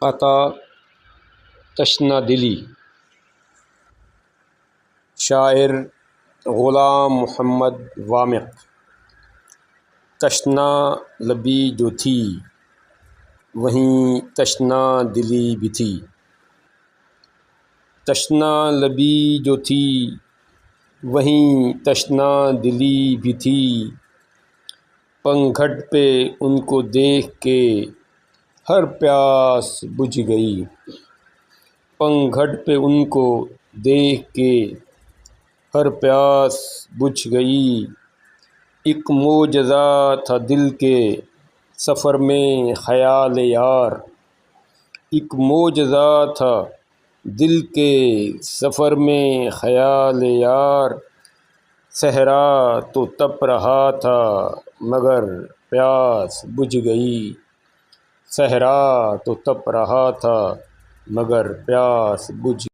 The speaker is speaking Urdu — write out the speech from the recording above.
عطا تشنہ دلی۔ شاعر غلام محمد وامق۔ تشنہ لبی جو تھی وہیں تشنہ دلی بھی تھی۔ تشنہ لبی جو تھی وہیں تشنہ دلی بھی تھی، پنگھٹ پہ ان کو دیکھ کے ہر پیاس بجھ گئی۔ پنگھٹ پہ ان کو دیکھ کے ہر پیاس بجھ گئی۔ ایک معجزہ تھا دل کے سفر میں خیال یار۔ ایک معجزہ تھا دل کے سفر میں خیال یار۔ صحرا تو تپ رہا تھا مگر پیاس بجھ گئی۔ صحرا تو تپ رہا تھا مگر پیاس بجھ